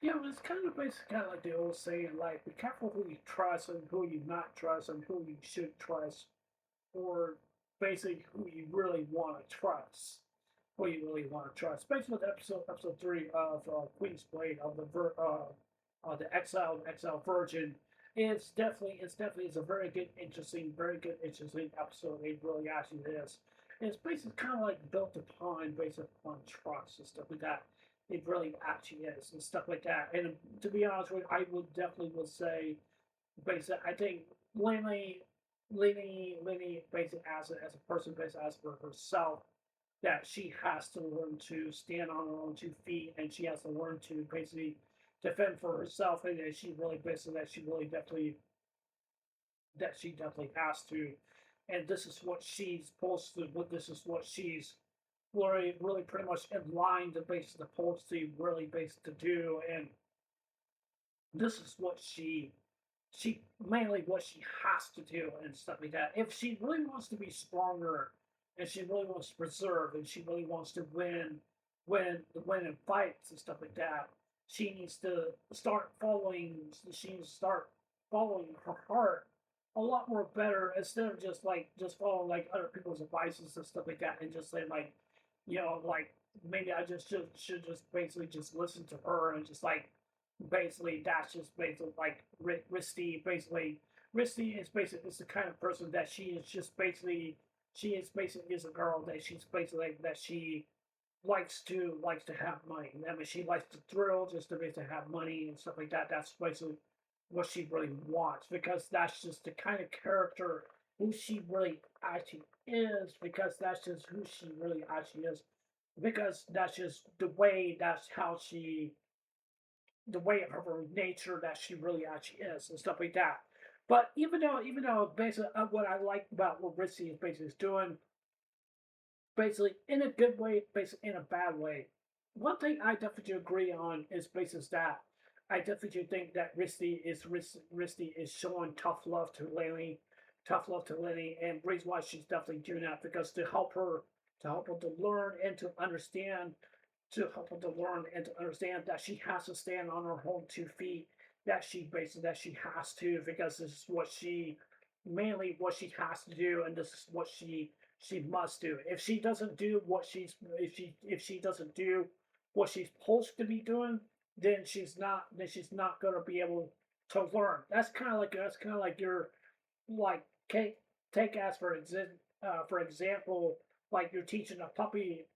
Yeah, it's kind of basically kind of like the old saying, like, be careful who you trust and who you not trust and who you should trust, or basically who you really want to trust. Who you really want to trust. Basically, with episode 3 of Queen's Blade of the Exiled Virgin. It's a very good interesting episode. It really actually is. It's basically kind of like built upon trust and stuff like that. It really actually is and stuff like that. And to be honest with you, I would definitely would say basically I think Lenny basically as a person basically as for herself that she has to learn to stand on her own 2 feet and she has to learn to basically defend for herself and that she really basically that she definitely has to, and this is what she's supposed to. What this is what she's really pretty much in line to basically supposed to really basically to do, and this is what she mainly what she has to do and stuff like that. If she really wants to be stronger and she really wants to preserve and she really wants to win in fights and stuff like that, she needs to start following she needs to start following her heart a lot more better instead of just following like other people's advices and stuff like that and just saying like, like maybe I just should just basically just listen to her and just like basically that's just basically like Risty. Basically, Risty is basically is the kind of person that she is basically is a girl that she's basically that she likes to have money. I mean, she likes to thrill just to basically have money and stuff like that. That's basically what she really wants because that's just the kind of character who she really actually is. Because that's just who she really actually is. Because that's just the way. That's how she the way of her nature that she really actually is and stuff like that. But even though basically what I like about what Ritzy is basically is doing, basically in a good way, basically in a bad way. One thing I definitely agree on is basically that I definitely think that Risty is showing tough love to Lenny, and the reason why she's definitely doing that because to help her to learn and to understand to help her to learn and to understand that she has to stand on her own 2 feet, that she has to because this is what she mainly what she has to do and this is what she must do. If she doesn't do what if she doesn't do what she's supposed to be doing, then she's not gonna be able to learn. That's kind of like your like take as for example like you're teaching a puppy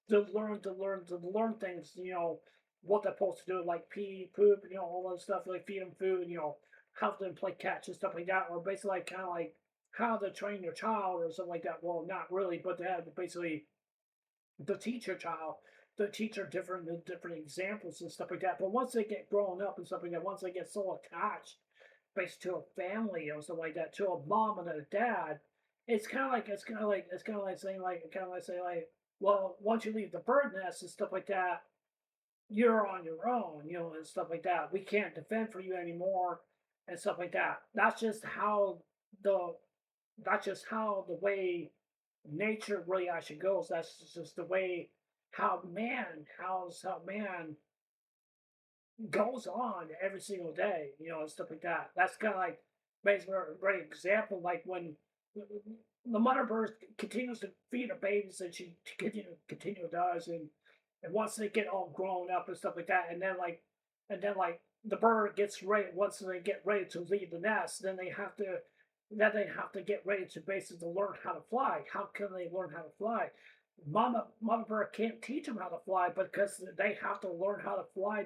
to learn things, what they're supposed to do, like pee, poop, all that stuff, like feed them food, help them play catch and stuff like that, or basically like kind of like how to train your child or something like that. Well, not really, but they have to basically to teach your child, to teach her different examples and stuff like that. But once they get grown up and stuff like that, once they get so attached, basically to a family or something like that, to a mom and a dad, it's kind of like saying like, well, once you leave the bird nest and stuff like that, you're on your own, and stuff like that. We can't defend for you anymore and stuff like that. The that's just how the way nature really actually goes. That's just the way how man goes on every single day, and stuff like that. That's kind of like basically a great example, like when the mother bird continues to feed her babies, and she continue does, and once they get all grown up and stuff like that, and then like the bird gets ready. Once they get ready to leave the nest, then they have to get ready to basically learn how to fly. How can they learn how to fly? Mama bird can't teach them how to fly because they have to learn how to fly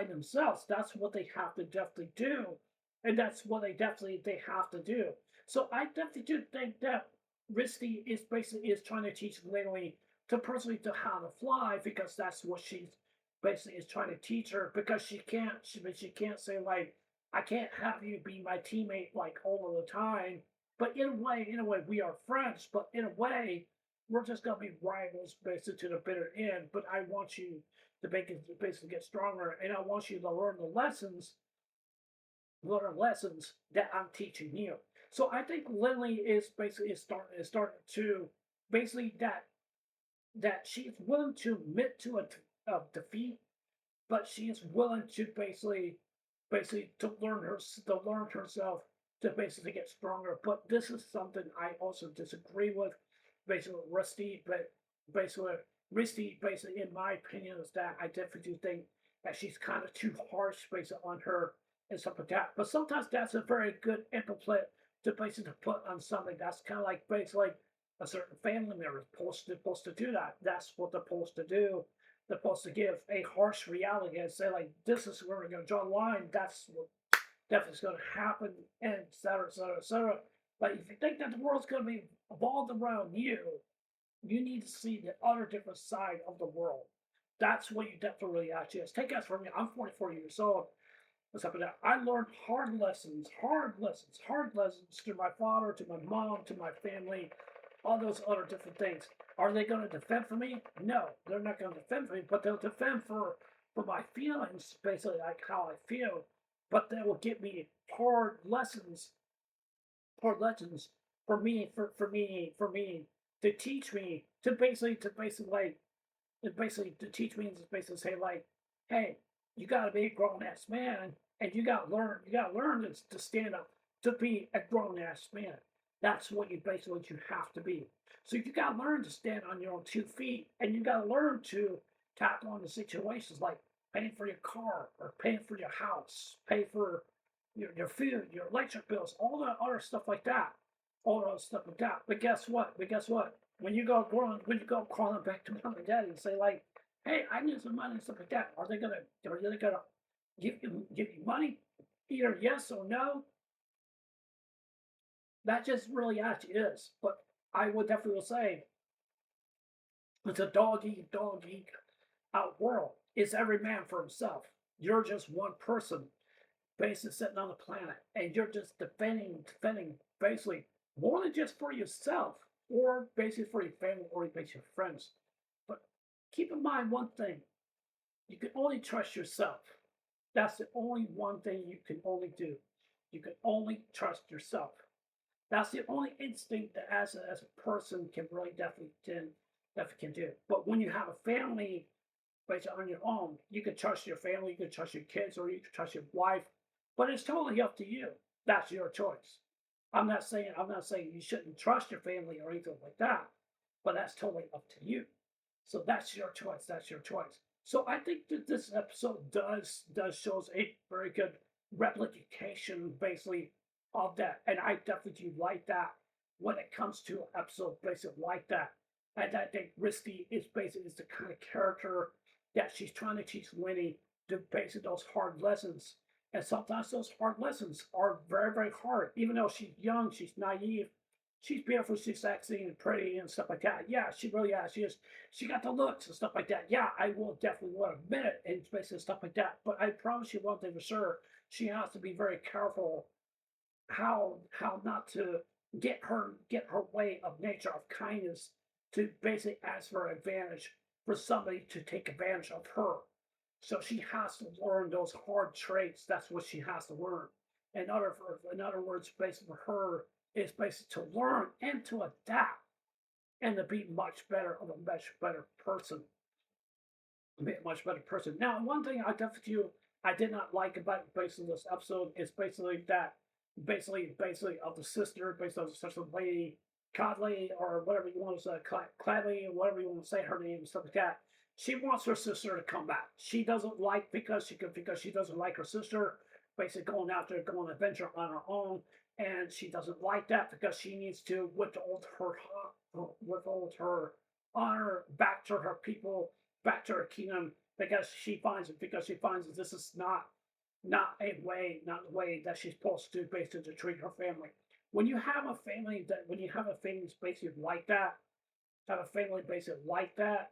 themselves. That's what they have to definitely do, and that's what they have to do. So I definitely do think that Risty is basically is trying to teach Lily to personally to how to fly because that's what she's basically is trying to teach her because she can't say like I can't have you be my teammate like all of the time. But in a way, we are friends. But in a way, we're just gonna be rivals basically to the bitter end. But I want you to basically get stronger, and I want you to learn lessons that I'm teaching you. So I think Lily is basically is starting to basically that she's willing to admit to a defeat but she is willing to basically to learn herself to basically get stronger. But this is something I also disagree with, basically with Rusty, but basically basically in my opinion is that I definitely do think that she's kind of too harsh basically on her and stuff like that. But sometimes that's a very good implement to basically put on something that's kind of like basically a certain family member is supposed to do that. That's what they're supposed to do. They're supposed to give a harsh reality and say like, this is where we're going to draw a line. That's what definitely is going to happen, and et cetera, et cetera, et cetera. But if you think that the world's going to be evolved around you, you need to see the other different side of the world. That's what you definitely really actually is. Take us from me. I'm 44 years old. What's up with that? I learned hard lessons to my father, to my mom, to my family, all those other different things. Are they going to defend for me? No, they're not going to defend for me, but they'll defend for my feelings, basically like how I feel. But they will give me hard lessons for me to teach me to basically to teach me to basically say like, hey, you gotta be a grown ass man and you gotta learn to stand up to be a grown ass man. That's what you have to be. So you gotta learn to stand on your own 2 feet and you gotta learn to tackle on the situations like paying for your car or paying for your house, pay for your food, your electric bills, all that other stuff like that. All that stuff like that. But guess what? When you go calling back to mom and daddy and say like, hey, I need some money and stuff like that, are they gonna give you money? Either yes or no. That just really actually is. But I would definitely will say it's a dog eat out world. It's every man for himself. You're just one person basically sitting on the planet, and you're just defending basically more than just for yourself, or basically for your family, or basically your friends. But keep in mind one thing: you can only trust yourself. That's the only one thing you can only do. You can only trust yourself. That's the only instinct that as a person can really definitely can do. But when you have a family based on your own, you can trust your family, you can trust your kids, or you can trust your wife. But it's totally up to you. That's your choice. I'm not saying you shouldn't trust your family or anything like that, but that's totally up to you. So that's your choice. That's your choice. So I think that this episode does shows a very good replication basically of that. And I definitely do like that when it comes to an episode basically like that. And I think Risky is basically is the kind of character that she's trying to teach Winnie to basically those hard lessons. And sometimes those hard lessons are very, very hard. Even though she's young, she's naive, she's beautiful, she's sexy and pretty and stuff like that. Yeah, she really is. She got the looks and stuff like that. Yeah, I will definitely want to admit it and basically stuff like that. But I promise you one thing for sure, she has to be very careful how not to get her way of nature of kindness to basically ask for advantage for somebody to take advantage of her. So she has to learn those hard traits. That's what she has to learn. In other words, basically for her is basically to learn and to adapt and to be much better of a much better person. Be a much better person. Now, one thing I did not like about basically this episode is basically that basically of the sister, based on the sister lady, Codley, or whatever you want to say, Cladley, or whatever you want to say her name and stuff like that. She wants her sister to come back. She doesn't like because she doesn't like her sister basically going out there going adventure on her own, and she doesn't like that because she needs to withhold her honor back to her people, back to her kingdom because she finds that this is not the way that she's supposed to basically treat her family. When you have a family that's basically like that, have a family basically like that,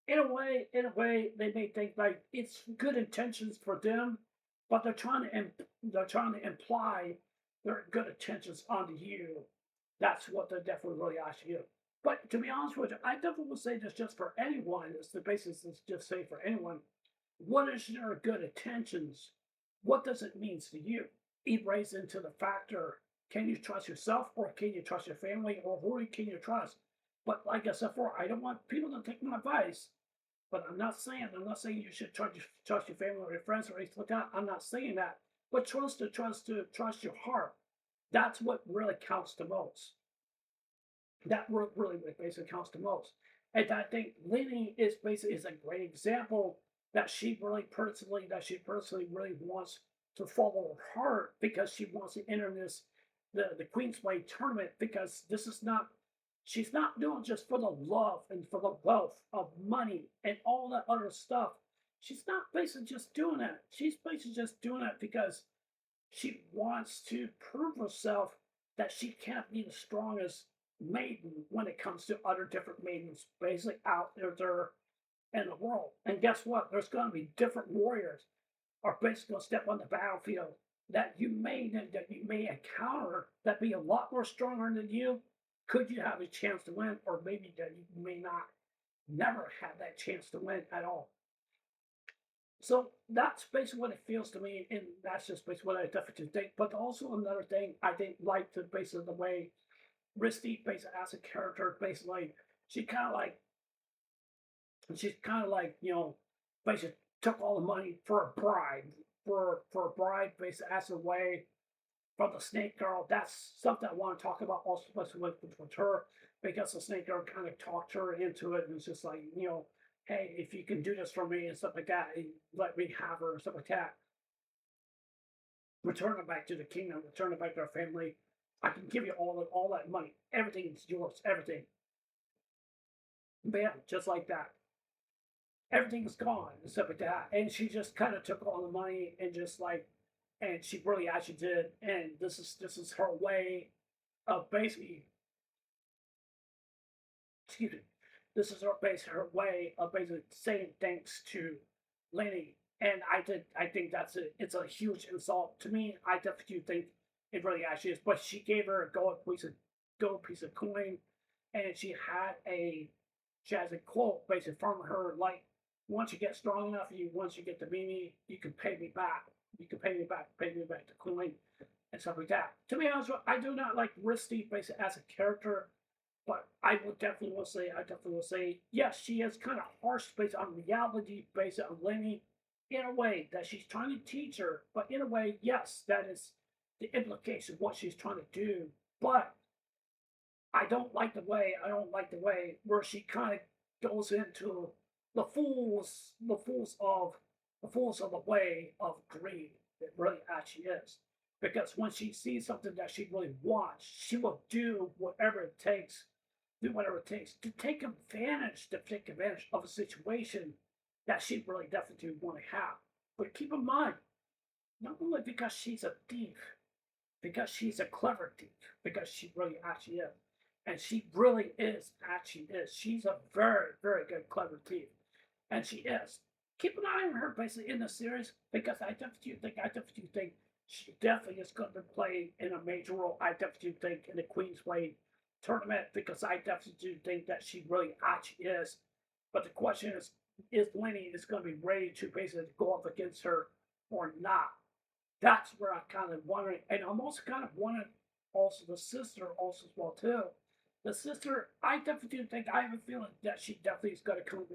in a way, they may think like it's good intentions for them, but they're trying to imply their good intentions onto you. That's what they're definitely really asking you. But to be honest with you, I definitely would say this just for anyone. It's the basis is just say for anyone. What is your good intentions? What does it mean to you? It raised into the factor: can you trust yourself, or can you trust your family, or who can you trust? But like I said before, I don't want people to take my advice. But I'm not saying you should trust your family or your friends or anything like that. I'm not saying that. But trust your heart. That's what really counts the most. That really what basically counts the most. And I think Lenny is a great example that she personally really wants to follow her heart because she wants to enter the Queen's Blade tournament because this is not she's not doing just for the love and for the wealth of money and all that other stuff. She's not basically just doing that. She's basically just doing that because she wants to prove herself that she can't be the strongest maiden when it comes to other different maidens basically out there in the world. And guess what? There's going to be different warriors are basically going to step on the battlefield that you may encounter that be a lot more stronger than you. Could you have a chance to win, or maybe that you may not never have that chance to win at all? So that's basically what it feels to me, and that's just basically what I definitely think. But also another thing I think, like the basically the way Risty basically as a character, basically she kind of like she's kind of like basically took all the money for a bride for a bride basically as a way from the Snake Girl. That's something I want to talk about also with her because the Snake Girl kind of talked her into it and it's just like hey, if you can do this for me and stuff like that, and let me have her and stuff like that. Return her back to the kingdom, return her back to our family. I can give you all that money. Everything is yours, everything. Bam, just like that. Everything's gone and stuff like that. And she just kind of took all the money and just like, and she really actually did. And this is her way of basically, excuse me, this is her way of basically saying thanks to Lenny. And I think it's a huge insult to me. I definitely think it really actually is. But she gave her a gold piece of coin, and she has a quote basically from her like, once you get strong enough, once you get to me, you can pay me back. You can pay me back the coin and stuff like that. To be honest, I do not like Risty basically as a character, but I definitely will say, yes, she is kind of harsh based on reality, based on Lenny, in a way that she's trying to teach her, but in a way, yes, that is the implication of what she's trying to do. But I don't like the way where she kind of goes into the fools of the way of greed. It really actually is. Because when she sees something that she really wants, she will do whatever it takes to take advantage of a situation that she really definitely want to have. But keep in mind, not only because she's a thief, because she's a clever thief, because she really actually is. And she really is, actually is. She's a very, very good, clever thief. And she is. Keep an eye on her basically in the series because I definitely think she definitely is going to play in a major role. I definitely think in the Queen's Blade tournament because I definitely do think that she really actually is. But the question is Lenny is going to be ready to basically go up against her or not? That's where I kind of wondering, and I'm also kind of wondering also the sister also as well too. The sister, I definitely do think I have a feeling that she definitely is going to come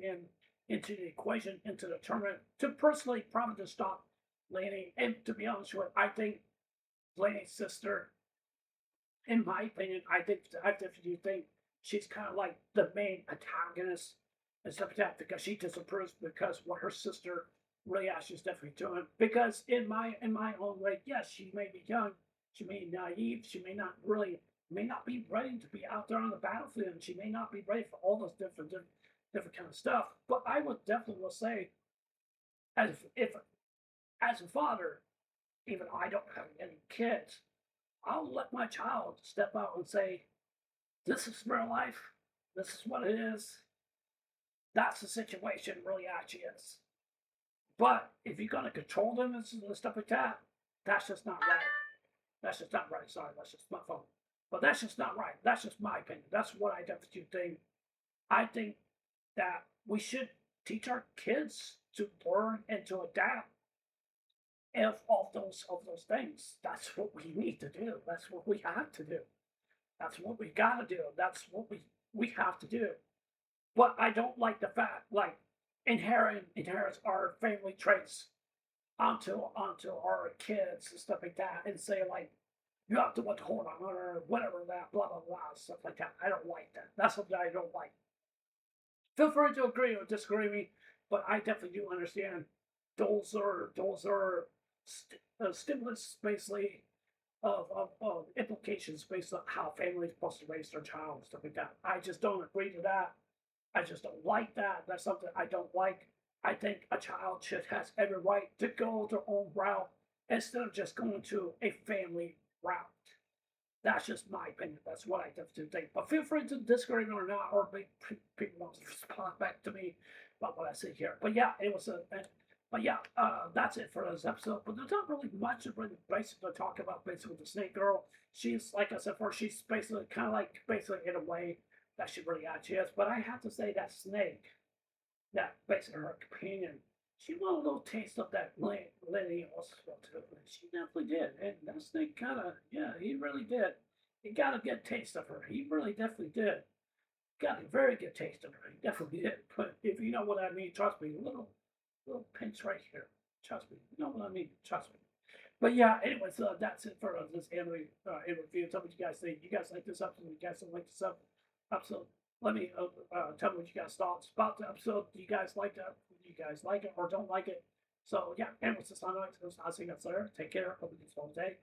into the equation, into the tournament, to personally probably to stop Laney. And to be honest with you, I think Laney's sister, in my opinion, I definitely think she's kind of like the main antagonist and stuff like that because she disapproves because what her sister really actually is definitely doing. Because in my own way, yes, she may be young, she may be naive, she may not be ready to be out there on the battlefield, and she may not be ready for all those different kind of stuff. But I would definitely will say, as a father, even though I don't have any kids, I'll let my child step out and say, "This is real life. This is what it is. That's the situation really actually is." But if you're gonna control them and stuff like that, that's just not right. That's just not right. Sorry, that's just my phone. But that's just not right. That's just my opinion. That's what I definitely think. I think that we should teach our kids to learn and to adapt if of those things. That's what we need to do. That's what we have to do. That's what we gotta do. That's what we have to do. But I don't like the fact like inherits our family traits onto our kids and stuff like that, and say like you have to what hold on or whatever that blah blah blah stuff like that. I don't like that. That's something I don't like. Feel free to agree or disagree with me, but I definitely do understand those are stimulus basically of implications based on how families supposed to raise their child and stuff like that. I just don't agree to that. I just don't like that. That's something I don't like. I think a child should has every right to go their own route instead of just going to a family route. That's just my opinion. That's what I definitely think. But feel free to disagree or not, or make people want to respond back to me about what I say here. But yeah, it was a. But yeah, that's it for this episode. But there's not really much of really basic to talk about. Basically, the Snake Girl. She's like I said before. She's basically kind of like basically in a way that she really actually is. But I have to say that Snake, that basically her companion, she wanted a little taste of that Lenny also too. She definitely did. And that Snake kind of, yeah, he really did. He got a good taste of her. He really definitely did. Got a very good taste of her. He definitely did. But if you know what I mean, trust me, a little pinch right here. Trust me. You know what I mean? Trust me. But yeah, anyways, that's it for this anime review. Tell me what you guys think. You guys like this episode? You guys don't like this episode? Let me tell me what you guys thought about the episode. Do you guys like that? Do you guys like it or don't like it? So yeah, anyways, this is I'll see you guys later. Take care. Hope you guys have a day.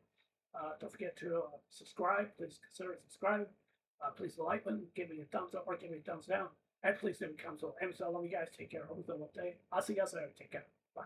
Don't forget to subscribe. Please consider subscribing. Please like button, give me a thumbs up or give me a thumbs down. And please leave a comment. So, I love you guys. Take care. Hope you have a good day. I'll see you guys later. Take care. Bye.